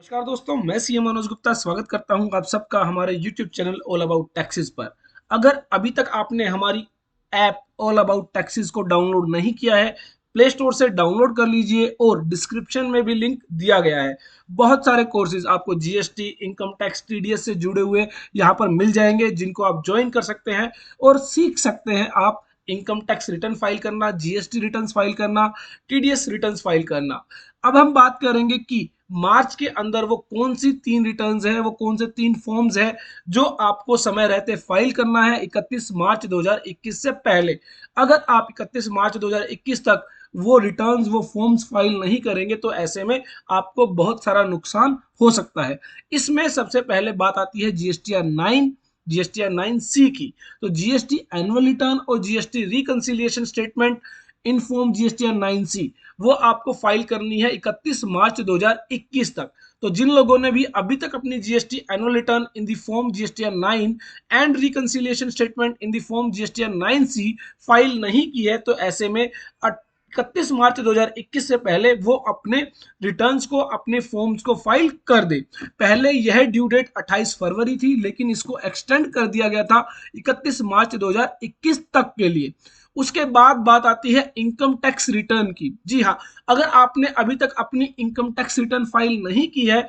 नमस्कार दोस्तों, मैं सीएम मनोज गुप्ता स्वागत करता हूं आप सबका हमारे YouTube channel all about taxes पर। अगर अभी तक आपने हमारी ऐप ऑल अबाउट टैक्सेस को डाउनलोड नहीं किया है, प्ले स्टोर से डाउनलोड कर लीजिए और डिस्क्रिप्शन में भी लिंक दिया गया है। बहुत सारे कोर्सेज आपको जीएसटी, इनकम टैक्स, टीडीएस से जुड़े हुए यहाँ पर मिल जाएंगे, जिनको आप ज्वाइन कर सकते हैं और सीख सकते हैं आप इनकम टैक्स रिटर्न फाइल करना, जीएसटी रिटर्न फाइल करना, टीडीएस रिटर्न फाइल करना। अब हम बात करेंगे कि मार्च के अंदर वो कौन सी 3 रिटर्न्स है, वो कौन से 3 फॉर्म्स है जो आपको समय रहते फाइल करना है 31 मार्च 2021 से पहले। अगर आप 31 मार्च 2021 तक वो रिटर्न्स, वो फॉर्म्स फाइल नहीं करेंगे तो ऐसे में आपको बहुत सारा नुकसान हो सकता है। इसमें सबसे पहले बात आती है जीएसटीआर 9, जीएसटीआर 9C की। तो जीएसटी एनुअल रिटर्न और GST reconciliation statement in form GSTR 9C वो आपको फाइल करनी है 31 मार्च 2021 तक। तो जिन लोगों ने भी अभी तक अपनी GST annual return in the form GSTR 9 and reconciliation statement in the form GSTR 9C file नहीं की है, तो ऐसे में 31 मार्च 2021 से पहले वो अपने रिटर्न्स को, अपने फॉर्म्स को फाइल कर दे। पहले यह ड्यू डेट 28 फरवरी थी, लेकिन इसको एक्सटेंड कर दिया गया था 31 मार्च 2021 तक के लिए। उसके बाद बात आती है इनकम टैक्स रिटर्न की। जी हाँ, अगर आपने अभी तक अपनी इनकम टैक्स रिटर्न फाइल नहीं की है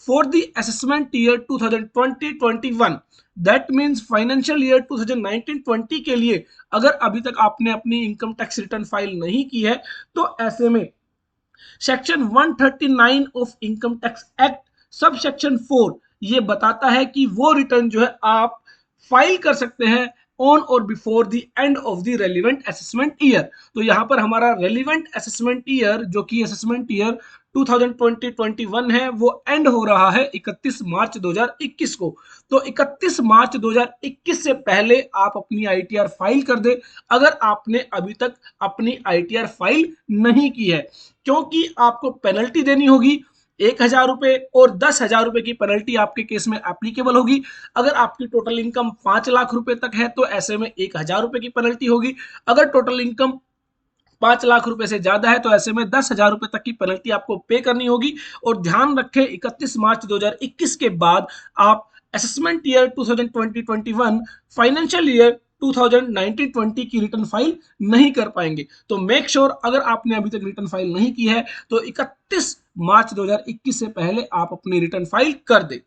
for the assessment year 2020-21, that means financial year 2019-20 के लिए अगर अभी तक आपने अपनी इनकम टैक्स रिटर्न फाइल नहीं की है, तो ऐसे में section 139 of income tax act sub section 4 ये बताता है कि वो रिटर्न जो है आप फाइल कर सकते हैं ऑन और before the end of the relevant assessment year. तो यहां पर हमारा रेलिवेंट असेसमेंट ईयर, जो कि असेसमेंट ईयर 2020-21 है, वो एंड हो रहा है 31 मार्च 2021 को। तो 31 मार्च 2021 से पहले आप अपनी आईटीआर फाइल कर दे अगर आपने अभी तक अपनी आईटीआर फाइल नहीं की है, क्योंकि आपको पेनल्टी देनी होगी 1,000 रुपए और 10,000 रुपए की पेनल्टी आपके केस में एप्लीकेबल होगी। अगर आपकी टोटल इनकम 5 लाख रुपए तक है तो ऐसे में 1,000 रुपए की पेनल्टी होगी। अगर टोटल इनकम 5 लाख रुपए से ज्यादा है तो ऐसे में 10,000 रुपए तक की पेनल्टी आपको पे करनी होगी। और ध्यान रखें, 31 मार्च 2021 के बाद आप असेसमेंट ईयर 2020-21, फाइनेंशियल ईयर 2019-20 की रिटर्न फाइल नहीं कर पाएंगे। तो मेक श्योर अगर आपने अभी तक रिटर्न फाइल नहीं की है तो 31 मार्च 2021 से पहले आप अपनी रिटर्न फाइल कर दें।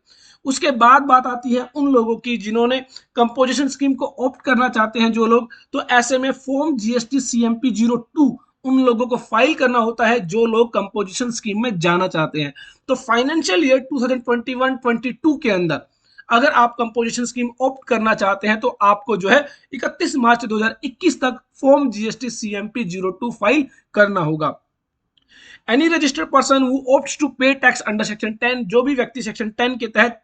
उसके बाद बात आती है उन लोगों की जिन्होंने कंपोजिशन स्कीम को ऑप्ट करना चाहते हैं जो लोग, तो ऐसे में फॉर्म जीएसटी सीएमपी 02 उन लोगों को फाइल करना होता है जो लोग कंपोजिशन स्कीम में जाना चाहते हैं। तो फाइनेंशियल ईयर 2021-22 के अंदर अगर आप कंपोजिशन स्कीम ऑप्ट करना चाहते हैं तो आपको जो है 31 मार्च 2021 तक फॉर्म जीएसटी सीएमपी 02 फाइल करना होगा। Any registered person who opts to pay tax under section 10, जो भी व्यक्ति सेक्शन 10 के तहत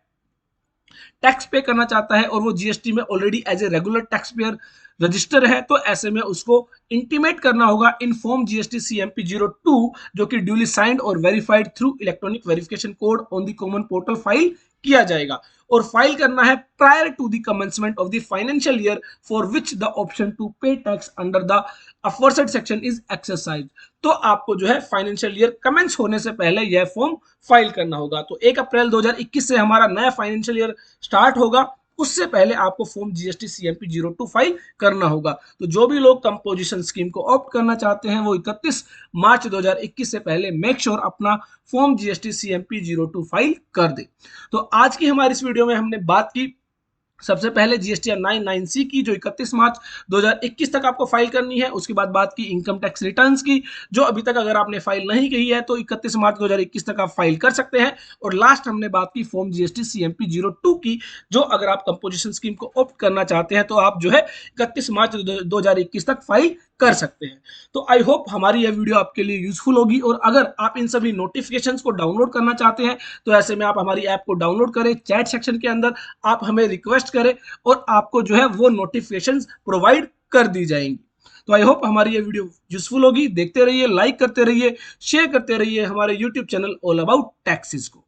टैक्स पे करना चाहता है और वो जीएसटी में already as a regular taxpayer register है, तो ऐसे में उसको इंटीमेट करना होगा इन फॉर्म जीएसटी सीएमपी 02, जो कि ड्यूली साइंड और verified through electronic verification code on the common portal file किया जाएगा। और फाइल करना है prior to the commencement of the financial year for which the option to pay tax under the aforesaid section is exercise. तो आपको जो है financial year commence होने से पहले यह फॉर्म फाइल करना होगा। तो 1 अप्रैल 2021 से हमारा नया फाइनेंशियल ईयर स्टार्ट होगा, उससे पहले आपको फॉर्म जीएसटी सीएमपी 02 फाइल करना होगा। तो जो भी लोग कंपोजिशन स्कीम को ऑप्ट करना चाहते हैं वो 31 मार्च 2021 से पहले मेक श्योर अपना फॉर्म जीएसटी सीएमपी 02 फाइल कर दे। तो आज की हमारी इस वीडियो में हमने बात की सबसे पहले जीएसटीआर 9 की, जो 31 मार्च 2021 तक आपको फाइल करनी है। उसके बाद बात की इनकम टैक्स रिटर्न्स की, जो अभी तक अगर आपने फाइल नहीं की है तो 31 मार्च 2021 तक आप फाइल कर सकते हैं। और लास्ट हमने बात की फॉर्म जीएसटी सीएमपी 02 की, जो अगर आप कंपोजिशन स्कीम को ऑप्ट करना चाहते हैं तो आप जो है 31 मार्च 2021 तक फाइल कर सकते हैं। तो आई होप हमारी यह वीडियो आपके लिए यूजफुल होगी। और अगर आप इन सभी नोटिफिकेशंस को डाउनलोड करना चाहते हैं तो ऐसे में आप हमारी ऐप को डाउनलोड करें, चैट सेक्शन के अंदर आप हमें रिक्वेस्ट करें और आपको जो है वो नोटिफिकेशंस प्रोवाइड कर दी जाएंगी। तो आई होप हमारी ये वीडियो यूजफुल होगी। देखते रहिए, लाइक करते रहिए, शेयर करते रहिए हमारे YouTube channel all about taxes को।